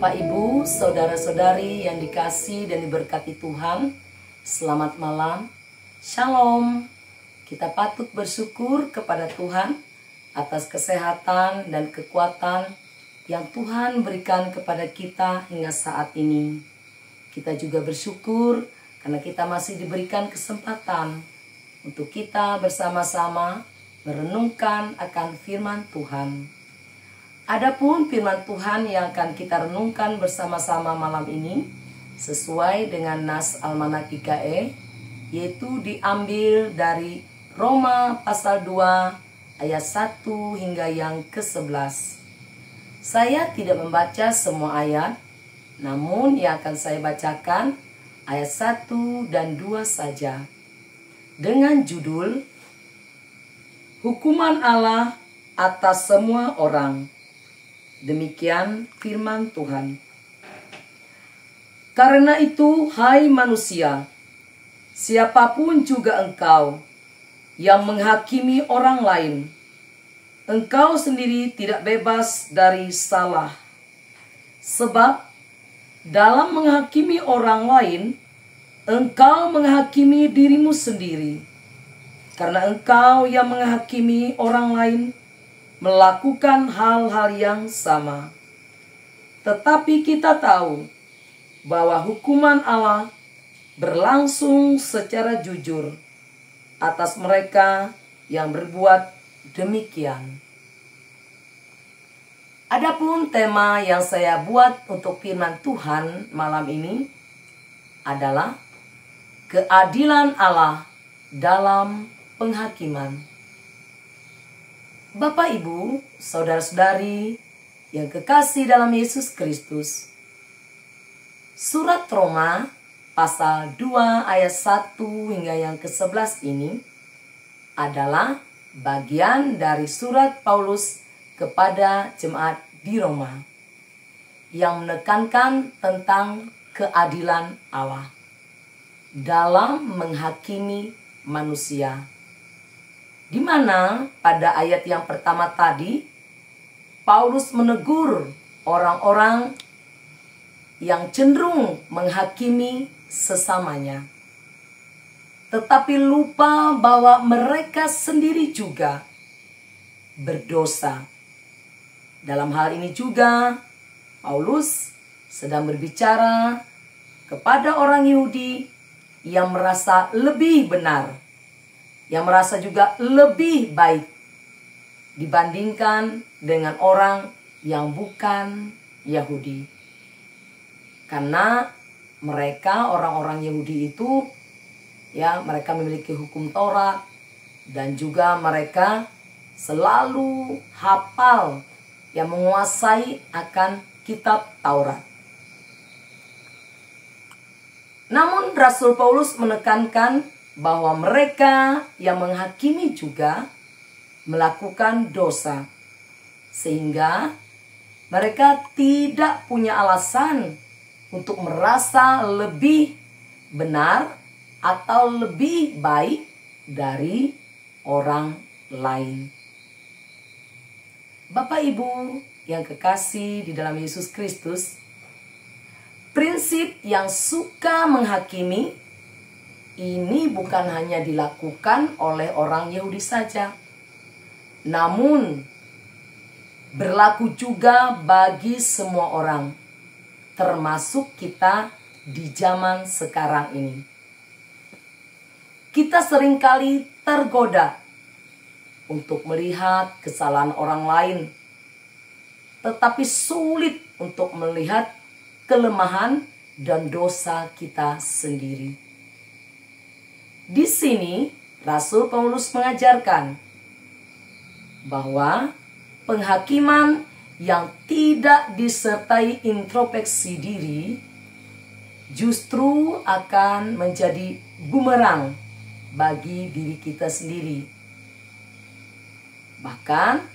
Bapak, Ibu, saudara-saudari yang dikasihi dan diberkati Tuhan, selamat malam, shalom. Kita patut bersyukur kepada Tuhan atas kesehatan dan kekuatan yang Tuhan berikan kepada kita hingga saat ini. Kita juga bersyukur karena kita masih diberikan kesempatan untuk kita bersama-sama merenungkan akan firman Tuhan. Adapun firman Tuhan yang akan kita renungkan bersama-sama malam ini sesuai dengan nas Almanak IKE, yaitu diambil dari Roma pasal 2 ayat 1 hingga yang ke-11. Saya tidak membaca semua ayat, namun yang akan saya bacakan ayat 1 dan 2 saja. Dengan judul Hukuman Allah atas semua orang. Demikian firman Tuhan. Karena itu, hai manusia, siapapun juga engkau yang menghakimi orang lain, engkau sendiri tidak bebas dari salah. Sebab dalam menghakimi orang lain, engkau menghakimi dirimu sendiri. Karena engkau yang menghakimi orang lain melakukan hal-hal yang sama. Tetapi kita tahu bahwa hukuman Allah berlangsung secara jujur atas mereka yang berbuat demikian. Adapun tema yang saya buat untuk firman Tuhan malam ini adalah keadilan Allah dalam penghakiman. Bapak, Ibu, saudara-saudari yang kekasih dalam Yesus Kristus, surat Roma pasal 2 ayat 1 hingga yang ke-11 ini adalah bagian dari surat Paulus kepada jemaat di Roma yang menekankan tentang keadilan Allah dalam menghakimi manusia. Di mana pada ayat yang pertama tadi, Paulus menegur orang-orang yang cenderung menghakimi sesamanya. Tetapi lupa bahwa mereka sendiri juga berdosa. Dalam hal ini juga, Paulus sedang berbicara kepada orang Yahudi yang merasa lebih benar, yang merasa juga lebih baik dibandingkan dengan orang yang bukan Yahudi. Karena mereka, orang-orang Yahudi itu, ya, mereka memiliki hukum Taurat dan juga mereka selalu hafal, yang menguasai akan kitab Taurat. Namun Rasul Paulus menekankan bahwa mereka yang menghakimi juga melakukan dosa, sehingga mereka tidak punya alasan untuk merasa lebih benar atau lebih baik dari orang lain. Bapak, Ibu yang kekasih di dalam Yesus Kristus, prinsip yang suka menghakimi ini bukan hanya dilakukan oleh orang Yahudi saja, namun berlaku juga bagi semua orang, termasuk kita di zaman sekarang ini. Kita seringkali tergoda untuk melihat kesalahan orang lain, tetapi sulit untuk melihat kelemahan dan dosa kita sendiri. Di sini Rasul Paulus mengajarkan bahwa penghakiman yang tidak disertai introspeksi diri justru akan menjadi bumerang bagi diri kita sendiri. Bahkan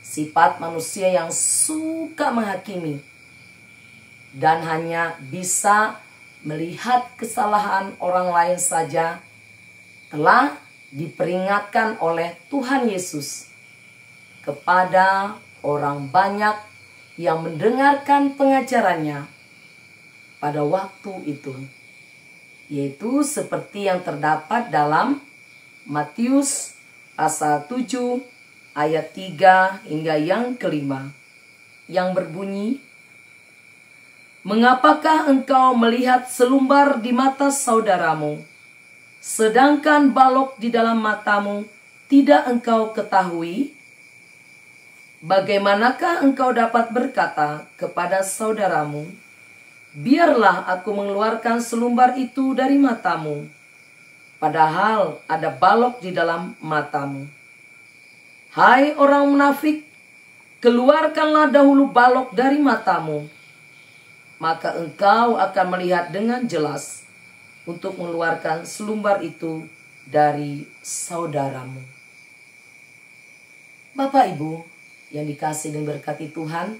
sifat manusia yang suka menghakimi dan hanya bisa melihat kesalahan orang lain saja telah diperingatkan oleh Tuhan Yesus kepada orang banyak yang mendengarkan pengajarannya pada waktu itu, yaitu seperti yang terdapat dalam Matius pasal 7 ayat 3 hingga yang kelima, yang berbunyi, "Mengapakah engkau melihat selumbar di mata saudaramu, sedangkan balok di dalam matamu tidak engkau ketahui? Bagaimanakah engkau dapat berkata kepada saudaramu, biarlah aku mengeluarkan selumbar itu dari matamu, padahal ada balok di dalam matamu? Hai orang munafik, keluarkanlah dahulu balok dari matamu, maka engkau akan melihat dengan jelas untuk mengeluarkan selumbar itu dari saudaramu." Bapak Ibu yang dikasihi dan berkati Tuhan,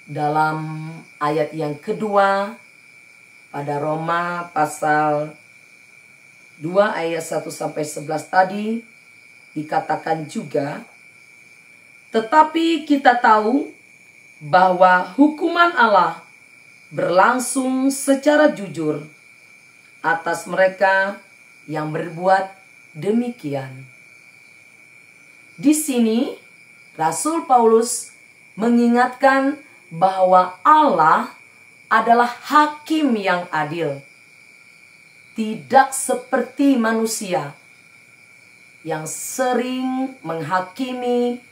dalam ayat yang kedua pada Roma pasal 2 ayat 1 sampai 11 tadi dikatakan juga, "Tetapi kita tahu bahwa hukuman Allah berlangsung secara jujur atas mereka yang berbuat demikian." Di sini Rasul Paulus mengingatkan bahwa Allah adalah hakim yang adil, tidak seperti manusia yang sering menghakimi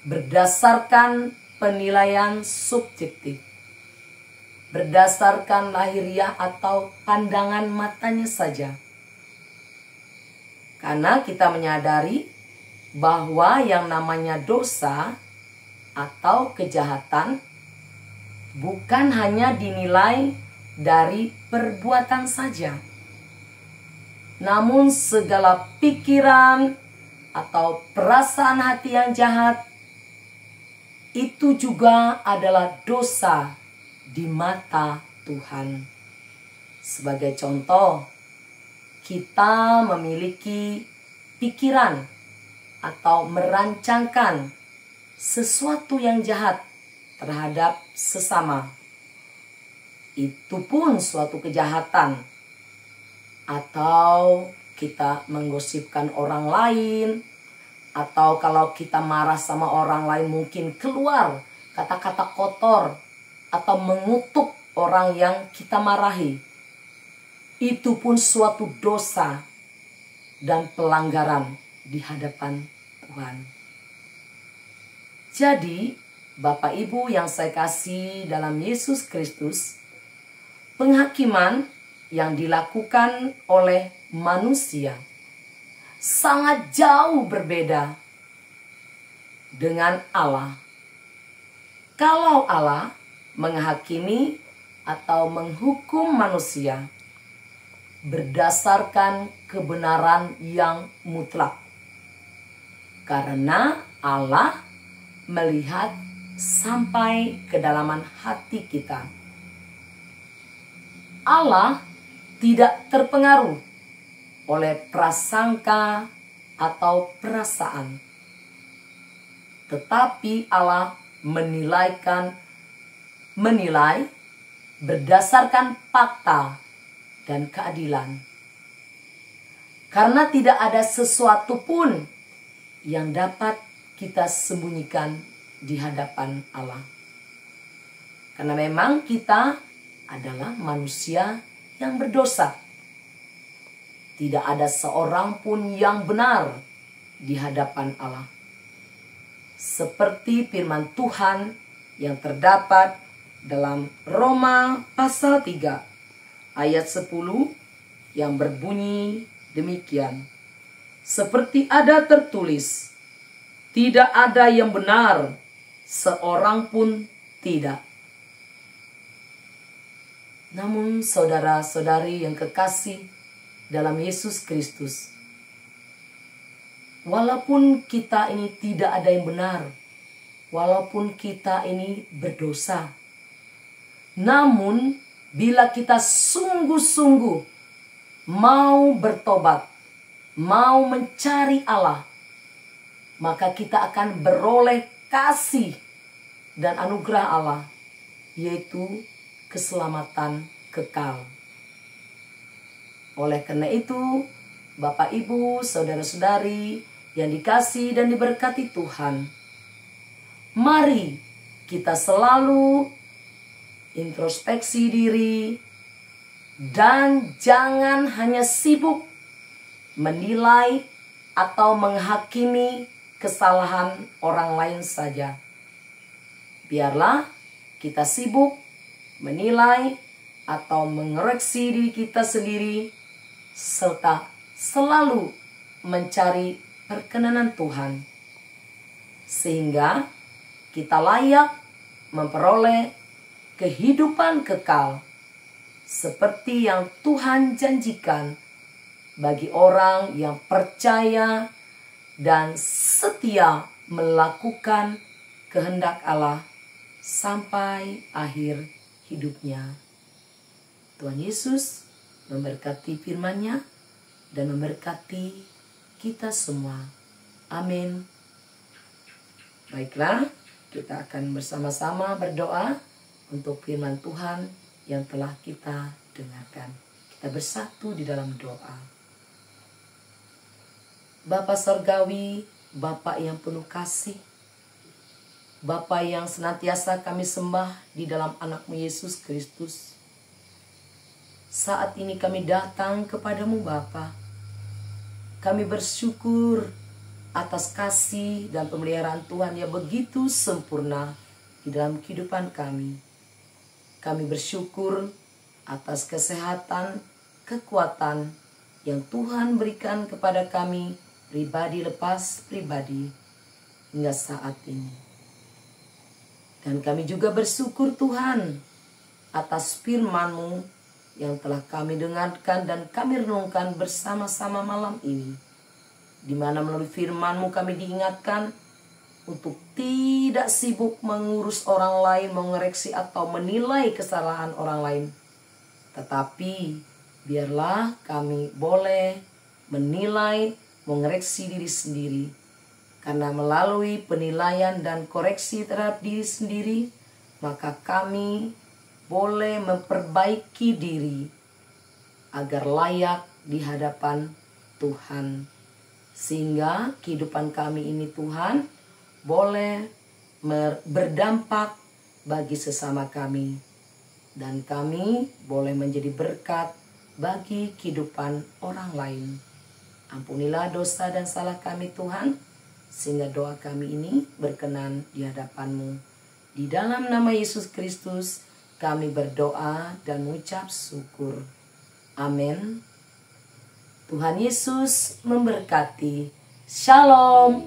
berdasarkan penilaian subjektif, berdasarkan lahiriah atau pandangan matanya saja. Karena kita menyadari bahwa yang namanya dosa atau kejahatan bukan hanya dinilai dari perbuatan saja, namun segala pikiran atau perasaan hati yang jahat itu juga adalah dosa di mata Tuhan. Sebagai contoh, kita memiliki pikiran atau merancangkan sesuatu yang jahat terhadap sesama. Itu pun suatu kejahatan. Atau kita menggosipkan orang lain, atau kalau kita marah sama orang lain mungkin keluar kata-kata kotor, atau mengutuk orang yang kita marahi. Itu pun suatu dosa dan pelanggaran di hadapan Tuhan. Jadi, Bapak Ibu yang saya kasih dalam Yesus Kristus, penghakiman yang dilakukan oleh manusia sangat jauh berbeda dengan Allah. Kalau Allah menghakimi atau menghukum manusia berdasarkan kebenaran yang mutlak, karena Allah melihat sampai kedalaman hati kita. Allah tidak terpengaruh oleh prasangka atau perasaan, tetapi Allah menilai berdasarkan fakta dan keadilan. Karena tidak ada sesuatu pun yang dapat kita sembunyikan di hadapan Allah. Karena memang kita adalah manusia yang berdosa. Tidak ada seorang pun yang benar di hadapan Allah. Seperti firman Tuhan yang terdapat dalam Roma pasal 3 ayat 10 yang berbunyi demikian. Seperti ada tertulis, tidak ada yang benar, seorang pun tidak. Namun saudara-saudari yang kekasih dalam Yesus Kristus, walaupun kita ini tidak ada yang benar, walaupun kita ini berdosa, namun bila kita sungguh-sungguh mau bertobat, mau mencari Allah, maka kita akan beroleh kasih dan anugerah Allah, yaitu keselamatan kekal. Oleh karena itu, Bapak, Ibu, saudara-saudari yang dikasihi dan diberkati Tuhan, mari kita selalu introspeksi diri dan jangan hanya sibuk menilai atau menghakimi kesalahan orang lain saja. Biarlah kita sibuk menilai atau mengoreksi diri kita sendiri, serta selalu mencari perkenanan Tuhan, sehingga kita layak memperoleh kehidupan kekal seperti yang Tuhan janjikan bagi orang yang percaya dan setia melakukan kehendak Allah sampai akhir hidupnya. Tuhan Yesus memberkati firman-Nya dan memberkati kita semua. Amin. Baiklah, kita akan bersama-sama berdoa untuk firman Tuhan yang telah kita dengarkan. Kita bersatu di dalam doa. Bapa Sorgawi, Bapa yang penuh kasih, Bapa yang senantiasa kami sembah di dalam anak-Mu Yesus Kristus. Saat ini kami datang kepadamu Bapa. Kami bersyukur atas kasih dan pemeliharaan Tuhan yang begitu sempurna di dalam kehidupan kami. Kami bersyukur atas kesehatan, kekuatan yang Tuhan berikan kepada kami pribadi lepas pribadi hingga saat ini. Dan kami juga bersyukur Tuhan atas firman-Mu yang telah kami dengarkan dan kami renungkan bersama-sama malam ini, di mana melalui firman-Mu kami diingatkan untuk tidak sibuk mengurus orang lain, mengoreksi atau menilai kesalahan orang lain, tetapi biarlah kami boleh menilai, mengoreksi diri sendiri, karena melalui penilaian dan koreksi terhadap diri sendiri, maka kami boleh memperbaiki diri agar layak di hadapan Tuhan. Sehingga kehidupan kami ini Tuhan boleh berdampak bagi sesama kami. Dan kami boleh menjadi berkat bagi kehidupan orang lain. Ampunilah dosa dan salah kami Tuhan, sehingga doa kami ini berkenan di hadapan-Mu. Di dalam nama Yesus Kristus kami berdoa dan mengucap syukur. Amin. Tuhan Yesus memberkati. Shalom.